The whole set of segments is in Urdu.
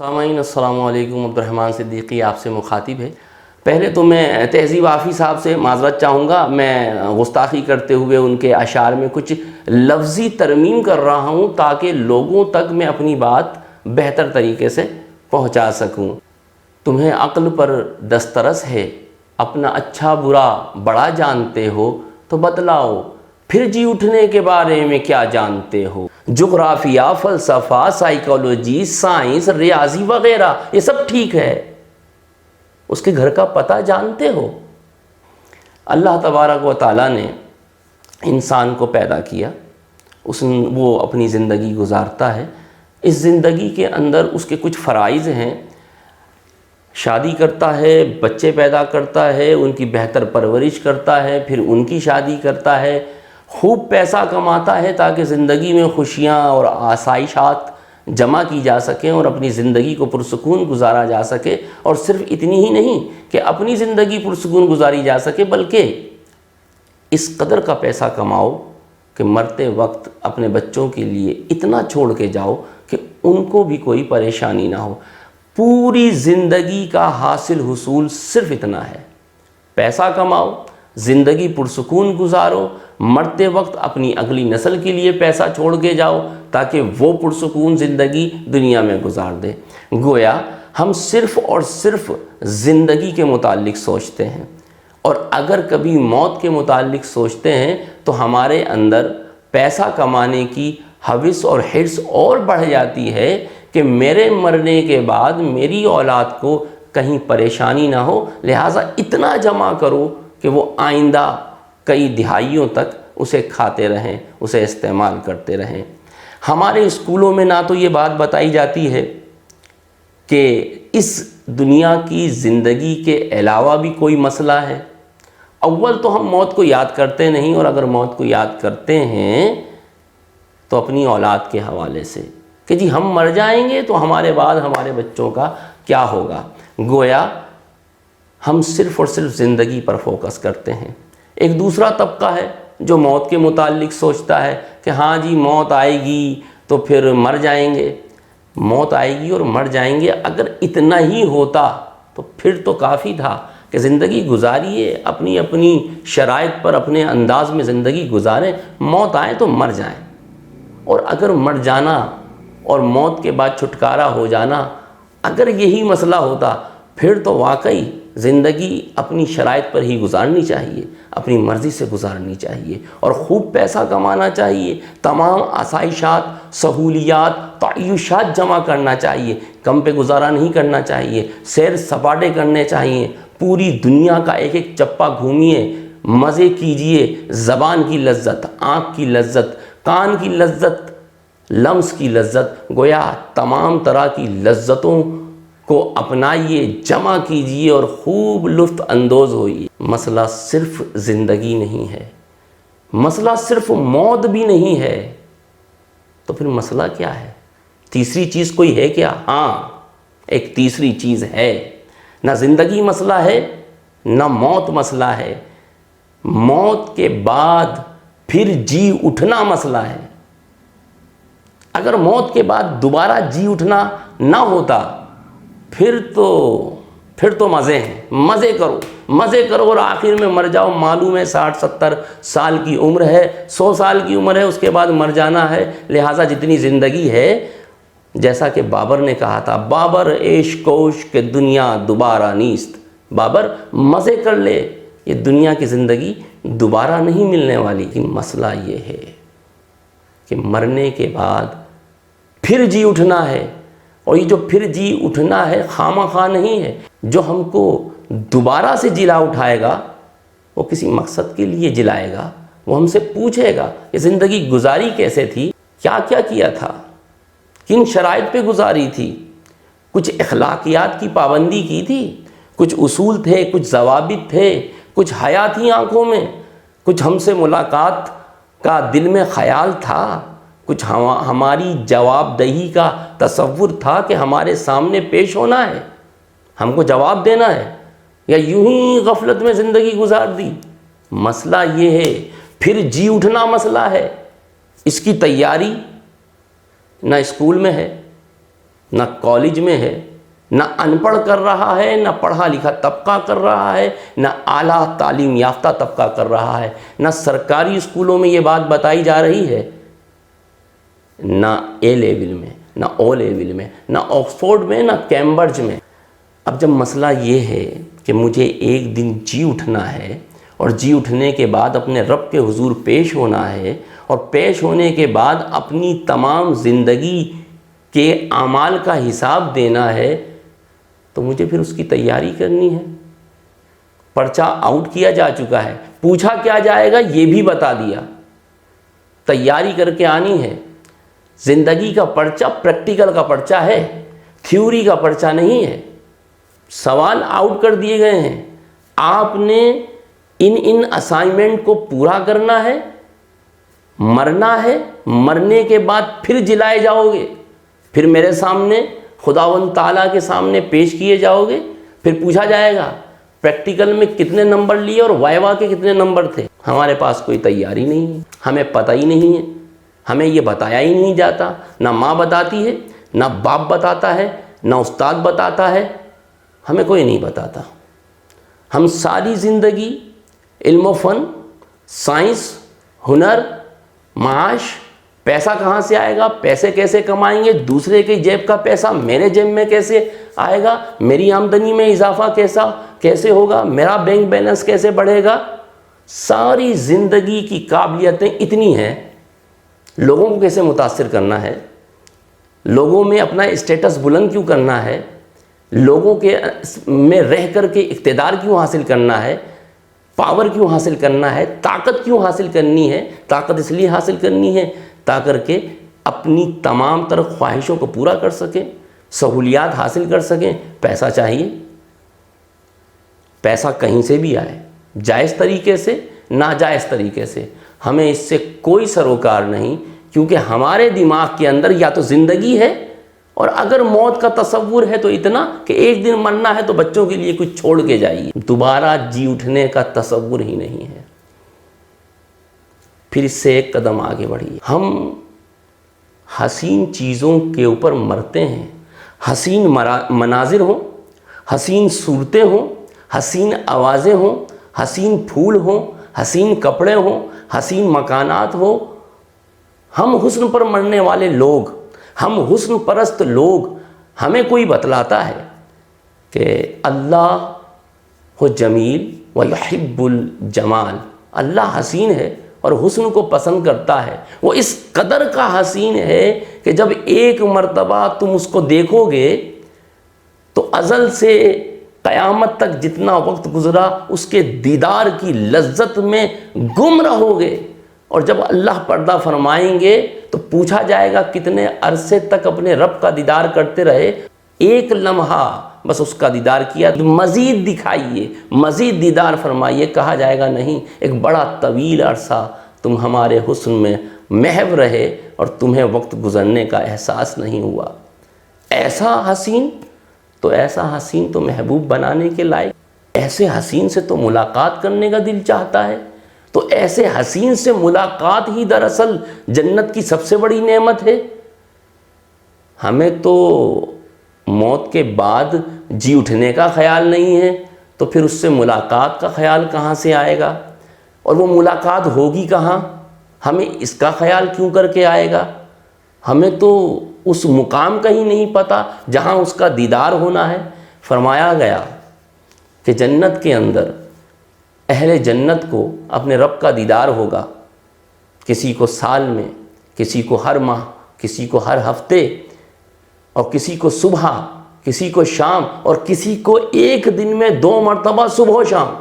سامعین السلام علیکم، عبدالرحمن صدیقی آپ سے مخاطب ہے۔ پہلے تو میں تہذیب آفی صاحب سے معذرت چاہوں گا، میں گستاخی کرتے ہوئے ان کے اشعار میں کچھ لفظی ترمیم کر رہا ہوں تاکہ لوگوں تک میں اپنی بات بہتر طریقے سے پہنچا سکوں۔ تمہیں عقل پر دسترس ہے، اپنا اچھا برا بڑا جانتے ہو، تو بتلاؤ پھر جی اٹھنے کے بارے میں کیا جانتے ہو؟ جغرافیہ، فلسفہ، سائیکالوجی، سائنس، ریاضی وغیرہ یہ سب ٹھیک ہے، اس کے گھر کا پتہ جانتے ہو؟ اللہ تبارک و تعالیٰ نے انسان کو پیدا کیا، وہ اپنی زندگی گزارتا ہے۔ اس زندگی کے اندر اس کے کچھ فرائض ہیں، شادی کرتا ہے، بچے پیدا کرتا ہے، ان کی بہتر پرورش کرتا ہے، پھر ان کی شادی کرتا ہے، خوب پیسہ کماتا ہے تاکہ زندگی میں خوشیاں اور آسائشات جمع کی جا سکیں اور اپنی زندگی کو پرسکون گزارا جا سکے۔ اور صرف اتنی ہی نہیں کہ اپنی زندگی پرسکون گزاری جا سکے، بلکہ اس قدر کا پیسہ کماؤ کہ مرتے وقت اپنے بچوں کے لیے اتنا چھوڑ کے جاؤ کہ ان کو بھی کوئی پریشانی نہ ہو۔ پوری زندگی کا حاصل حصول صرف اتنا ہے، پیسہ کماؤ، زندگی پرسکون گزارو، مرتے وقت اپنی اگلی نسل کے لیے پیسہ چھوڑ کے جاؤ تاکہ وہ پرسکون زندگی دنیا میں گزار دے۔ گویا ہم صرف اور صرف زندگی کے متعلق سوچتے ہیں، اور اگر کبھی موت کے متعلق سوچتے ہیں تو ہمارے اندر پیسہ کمانے کی ہوس اور حرص اور بڑھ جاتی ہے کہ میرے مرنے کے بعد میری اولاد کو کہیں پریشانی نہ ہو، لہٰذا اتنا جمع کرو کہ وہ آئندہ کئی دہائیوں تک اسے کھاتے رہیں، اسے استعمال کرتے رہیں۔ ہمارے اسکولوں میں نہ تو یہ بات بتائی جاتی ہے کہ اس دنیا کی زندگی کے علاوہ بھی کوئی مسئلہ ہے۔ اول تو ہم موت کو یاد کرتے نہیں، اور اگر موت کو یاد کرتے ہیں تو اپنی اولاد کے حوالے سے کہ جی ہم مر جائیں گے تو ہمارے بعد ہمارے بچوں کا کیا ہوگا۔ گویا ہم صرف اور صرف زندگی پر فوکس کرتے ہیں۔ ایک دوسرا طبقہ ہے جو موت کے متعلق سوچتا ہے کہ ہاں جی موت آئے گی تو پھر مر جائیں گے، موت آئے گی اور مر جائیں گے۔ اگر اتنا ہی ہوتا تو پھر تو کافی تھا کہ زندگی گزاریے، اپنی اپنی شرائط پر اپنے انداز میں زندگی گزاریں، موت آئے تو مر جائیں۔ اور اگر مر جانا اور موت کے بعد چھٹکارا ہو جانا اگر یہی مسئلہ ہوتا، پھر تو واقعی زندگی اپنی شرائط پر ہی گزارنی چاہیے، اپنی مرضی سے گزارنی چاہیے، اور خوب پیسہ کمانا چاہیے، تمام آسائشات، سہولیات، تعیشات جمع کرنا چاہیے، کم پہ گزارا نہیں کرنا چاہیے، سیر سپاٹے کرنے چاہیے، پوری دنیا کا ایک ایک چپا گھومیے، مزے کیجئے، زبان کی لذت، آنکھ کی لذت، کان کی لذت، لمس کی لذت، گویا تمام طرح کی لذتوں کو اپنائیے، جمع کیجئے اور خوب لطف اندوز ہوئیے۔ مسئلہ صرف زندگی نہیں ہے، مسئلہ صرف موت بھی نہیں ہے، تو پھر مسئلہ کیا ہے؟ تیسری چیز کوئی ہے کیا؟ ہاں، ایک تیسری چیز ہے۔ نہ زندگی مسئلہ ہے، نہ موت مسئلہ ہے، موت کے بعد پھر جی اٹھنا مسئلہ ہے۔ اگر موت کے بعد دوبارہ جی اٹھنا نہ ہوتا پھر تو مزے ہیں، مزے کرو اور آخر میں مر جاؤ۔ معلوم ہے 60-70 سال کی عمر ہے، 100 سال کی عمر ہے، اس کے بعد مر جانا ہے، لہٰذا جتنی زندگی ہے، جیسا کہ بابر نے کہا تھا، بابر عیش کوش کہ دنیا دوبارہ نیست۔ بابر مزے کر لے، یہ دنیا کی زندگی دوبارہ نہیں ملنے والی۔ مسئلہ یہ ہے کہ مرنے کے بعد پھر جی اٹھنا ہے، اور یہ جو پھر جی اٹھنا ہے خواہ نہیں ہے۔ جو ہم کو دوبارہ سے جلا اٹھائے گا وہ کسی مقصد کے لیے جلائے گا، وہ ہم سے پوچھے گا یہ زندگی گزاری کیسے تھی، کیا کیا کیا تھا، کن شرائط پہ گزاری تھی، کچھ اخلاقیات کی پابندی کی تھی، کچھ اصول تھے، کچھ ضوابط تھے، کچھ حیا تھی آنکھوں میں، کچھ ہم سے ملاقات کا دل میں خیال تھا، کچھ ہماری جواب دہی کا تصور تھا کہ ہمارے سامنے پیش ہونا ہے، ہم کو جواب دینا ہے، یا یوں ہی غفلت میں زندگی گزار دی۔ مسئلہ یہ ہے، پھر جی اٹھنا مسئلہ ہے۔ اس کی تیاری نہ اسکول میں ہے، نہ کالج میں ہے، نہ ان پڑھ کر رہا ہے، نہ پڑھا لکھا طبقہ کر رہا ہے، نہ اعلیٰ تعلیم یافتہ طبقہ کر رہا ہے، نہ سرکاری اسکولوں میں یہ بات بتائی جا رہی ہے، نہ اے لیول میں، نہ او لیول میں، نہ آکسفورڈ میں، نہ کیمبرج میں۔ اب جب مسئلہ یہ ہے کہ مجھے ایک دن جی اٹھنا ہے، اور جی اٹھنے کے بعد اپنے رب کے حضور پیش ہونا ہے، اور پیش ہونے کے بعد اپنی تمام زندگی کے اعمال کا حساب دینا ہے، تو مجھے پھر اس کی تیاری کرنی ہے۔ پرچہ آؤٹ کیا جا چکا ہے، پوچھا کیا جائے گا یہ بھی بتا دیا، تیاری کر کے آنی ہے۔ زندگی کا پرچہ پریکٹیکل کا پرچہ ہے، تھیوری کا پرچہ نہیں ہے۔ سوال آؤٹ کر دیے گئے ہیں، آپ نے ان اسائنمنٹ کو پورا کرنا ہے، مرنا ہے، مرنے کے بعد پھر جلائے جاؤ گے، پھر میرے سامنے خداوند تعالیٰ کے سامنے پیش کیے جاؤ گے، پھر پوچھا جائے گا پریکٹیکل میں کتنے نمبر لیے اور وائوا کے کتنے نمبر تھے۔ ہمارے پاس کوئی تیاری نہیں ہے، ہمیں پتہ ہی نہیں ہے، ہمیں یہ بتایا ہی نہیں جاتا، نہ ماں بتاتی ہے، نہ باپ بتاتا ہے، نہ استاد بتاتا ہے، ہمیں کوئی نہیں بتاتا۔ ہم ساری زندگی علم و فن، سائنس، ہنر، معاش، پیسہ کہاں سے آئے گا، پیسے کیسے کمائیں گے، دوسرے کی جیب کا پیسہ میرے جیب میں کیسے آئے گا، میری آمدنی میں اضافہ کیسے ہوگا، میرا بینک بیلنس کیسے بڑھے گا، ساری زندگی کی قابلیتیں اتنی ہیں۔ لوگوں کو کیسے متاثر کرنا ہے، لوگوں میں اپنا اسٹیٹس بلند کیوں کرنا ہے، لوگوں کے میں رہ کر کے اقتدار کیوں حاصل کرنا ہے، پاور کیوں حاصل کرنا ہے، طاقت کیوں حاصل کرنی ہے۔ طاقت اس لیے حاصل کرنی ہے تاکہ کہ اپنی تمام تر خواہشوں کو پورا کر سکیں، سہولیات حاصل کر سکیں۔ پیسہ چاہیے، پیسہ کہیں سے بھی آئے، جائز طریقے سے، ناجائز طریقے سے، ہمیں اس سے کوئی سروکار نہیں، کیونکہ ہمارے دماغ کے اندر یا تو زندگی ہے، اور اگر موت کا تصور ہے تو اتنا کہ ایک دن مرنا ہے تو بچوں کے لیے کچھ چھوڑ کے جائیے، دوبارہ جی اٹھنے کا تصور ہی نہیں ہے۔ پھر اس سے ایک قدم آگے بڑھیے۔ ہم حسین چیزوں کے اوپر مرتے ہیں، حسین مناظر ہوں، حسین صورتیں ہوں، حسین آوازیں ہوں، حسین پھول ہوں، حسین کپڑے ہوں، حسین مکانات ہوں، ہم حسن پر مرنے والے لوگ، ہم حسن پرست لوگ، ہمیں کوئی بتلاتا ہے کہ اللہ ہو جمیل ویحب الجمال، اللہ حسین ہے اور حسن کو پسند کرتا ہے۔ وہ اس قدر کا حسین ہے کہ جب ایک مرتبہ تم اس کو دیکھو گے تو ازل سے قیامت تک جتنا وقت گزرا اس کے دیدار کی لذت میں گم رہو گے، اور جب اللہ پردہ فرمائیں گے تو پوچھا جائے گا کتنے عرصے تک اپنے رب کا دیدار کرتے رہے۔ ایک لمحہ بس اس کا دیدار کیا، مزید دکھائیے، مزید دیدار فرمائیے۔ کہا جائے گا نہیں، ایک بڑا طویل عرصہ تم ہمارے حسن میں محو رہے اور تمہیں وقت گزرنے کا احساس نہیں ہوا۔ ایسا حسین تو محبوب بنانے کے لائق، ایسے حسین سے تو ملاقات کرنے کا دل چاہتا ہے۔ تو ایسے حسین سے ملاقات ہی دراصل جنت کی سب سے بڑی نعمت ہے۔ ہمیں تو موت کے بعد جی اٹھنے کا خیال نہیں ہے، تو پھر اس سے ملاقات کا خیال کہاں سے آئے گا، اور وہ ملاقات ہوگی کہاں، ہمیں اس کا خیال کیوں کر کے آئے گا۔ ہمیں تو اس مقام کا ہی نہیں پتہ جہاں اس کا دیدار ہونا ہے۔ فرمایا گیا کہ جنت کے اندر اہل جنت کو اپنے رب کا دیدار ہوگا، کسی کو سال میں، کسی کو ہر ماہ، کسی کو ہر ہفتے، اور کسی کو صبح، کسی کو شام، اور کسی کو ایک دن میں 2 مرتبہ صبح و شام۔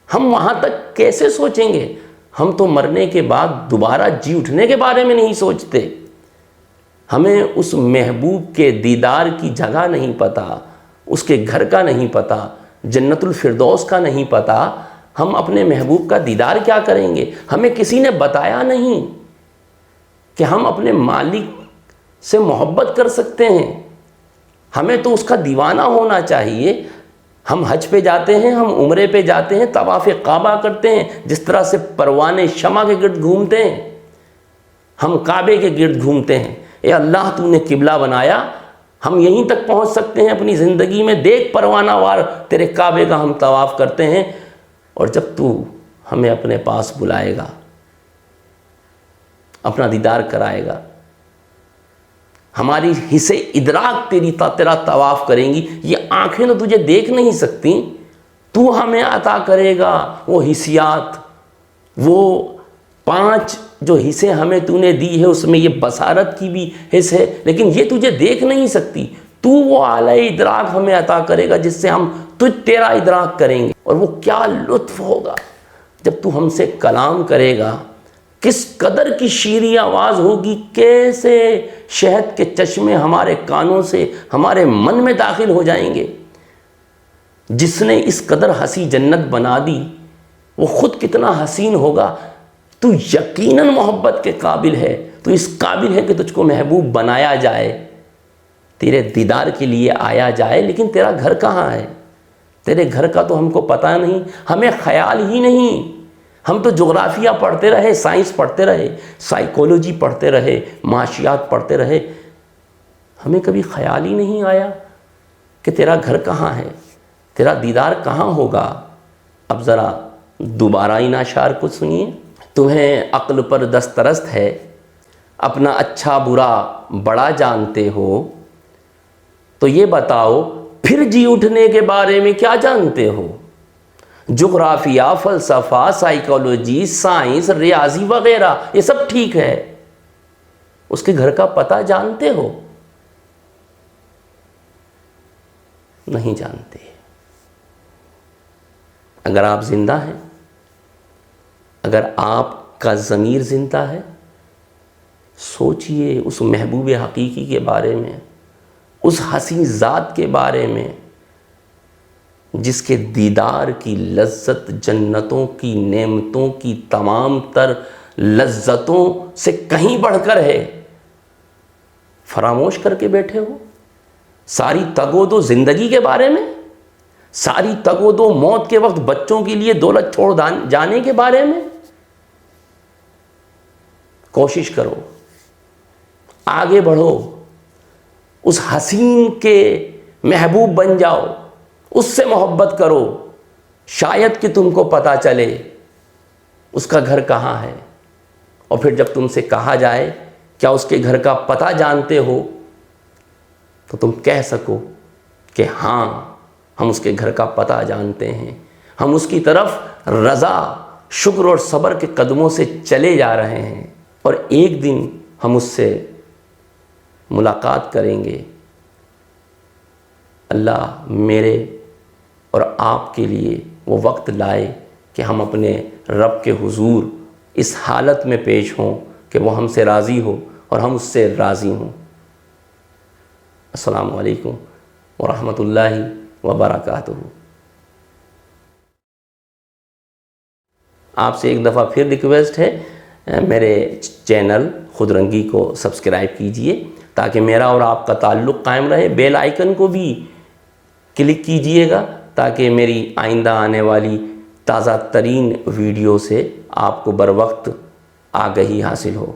ہم وہاں تک کیسے سوچیں گے؟ ہم تو مرنے کے بعد دوبارہ جی اٹھنے کے بارے میں نہیں سوچتے۔ ہمیں اس محبوب کے دیدار کی جگہ نہیں پتہ، اس کے گھر کا نہیں پتہ، جنت الفردوس کا نہیں پتہ۔ ہم اپنے محبوب کا دیدار کیا کریں گے؟ ہمیں کسی نے بتایا نہیں کہ ہم اپنے مالک سے محبت کر سکتے ہیں۔ ہمیں تو اس کا دیوانہ ہونا چاہیے۔ ہم حج پہ جاتے ہیں، ہم عمرے پہ جاتے ہیں، طواف کعبہ کرتے ہیں، جس طرح سے پروانے شمع کے گرد گھومتے ہیں، ہم کعبے کے گرد گھومتے ہیں۔ اے اللہ، تو نے قبلہ بنایا، ہم یہیں تک پہنچ سکتے ہیں اپنی زندگی میں. دیکھ پروانہ وار تیرے کعبے کا ہم طواف کرتے ہیں, اور جب تو ہمیں اپنے پاس بلائے گا, اپنا دیدار کرائے گا, ہماری حصے ادراک تیرا طواف کریں گی. یہ آنکھیں تو تجھے دیکھ نہیں سکتی, تو ہمیں عطا کرے گا وہ حسیات, وہ 5 جو حصے ہمیں تو نے دی ہے, اس میں یہ بصارت کی بھی حص ہے, لیکن یہ تجھے دیکھ نہیں سکتی. تو وہ اعلی ادراک ہمیں عطا کرے گا جس سے ہم تیرا ادراک کریں گے. اور وہ کیا لطف ہوگا جب تو ہم سے کلام کرے گا, کس قدر کی شیریں آواز ہوگی, کیسے شہد کے چشمے ہمارے کانوں سے ہمارے من میں داخل ہو جائیں گے. جس نے اس قدر ہنسی جنت بنا دی وہ خود کتنا حسین ہوگا. تو یقیناً محبت کے قابل ہے, تو اس قابل ہے کہ تجھ کو محبوب بنایا جائے, تیرے دیدار کے لیے آیا جائے. لیکن تیرا گھر کہاں ہے؟ تیرے گھر کا تو ہم کو پتہ نہیں, ہمیں خیال ہی نہیں. ہم تو جغرافیہ پڑھتے رہے, سائنس پڑھتے رہے, سائیکولوجی پڑھتے رہے, معاشیات پڑھتے رہے, ہمیں کبھی خیال ہی نہیں آیا کہ تیرا گھر کہاں ہے, تیرا دیدار کہاں ہوگا. اب ذرا دوبارہ ان اشعار کو سنیے. تمہیں عقل پر دسترست ہے, اپنا اچھا برا بڑا جانتے ہو, تو یہ بتاؤ پھر جی اٹھنے کے بارے میں کیا جانتے ہو. جغرافیہ, فلسفہ, سائیکالوجی, سائنس, ریاضی وغیرہ یہ سب ٹھیک ہے, اس کے گھر کا پتہ جانتے ہو؟ نہیں جانتے. اگر آپ زندہ ہیں, اگر آپ کا ضمیر زندہ ہے, سوچئے اس محبوب حقیقی کے بارے میں, اس حسین ذات کے بارے میں جس کے دیدار کی لذت جنتوں کی نعمتوں کی تمام تر لذتوں سے کہیں بڑھ کر ہے. فراموش کر کے بیٹھے ہو ساری تگ و دو زندگی کے بارے میں, ساری تگ و دو موت کے وقت بچوں کے لیے دولت چھوڑ جانے کے بارے میں. کوشش کرو, آگے بڑھو, اس حسین کے محبوب بن جاؤ, اس سے محبت کرو. شاید کہ تم کو پتہ چلے اس کا گھر کہاں ہے, اور پھر جب تم سے کہا جائے کیا اس کے گھر کا پتہ جانتے ہو, تو تم کہہ سکو کہ ہاں ہم اس کے گھر کا پتہ جانتے ہیں, ہم اس کی طرف رضا, شکر اور صبر کے قدموں سے چلے جا رہے ہیں, اور ایک دن ہم اس سے ملاقات کریں گے. اللہ میرے اور آپ کے لیے وہ وقت لائے کہ ہم اپنے رب کے حضور اس حالت میں پیش ہوں کہ وہ ہم سے راضی ہو اور ہم اس سے راضی ہوں. السلام علیکم ورحمۃ اللہ وبرکاتہ. آپ سے ایک دفعہ پھر ریکویسٹ ہے, میرے چینل خود رنگی کو سبسکرائب کیجئے تاکہ میرا اور آپ کا تعلق قائم رہے. بیل آئیکن کو بھی کلک کیجئے گا تاکہ میری آئندہ آنے والی تازہ ترین ویڈیو سے آپ کو بر وقت آگہی حاصل ہو.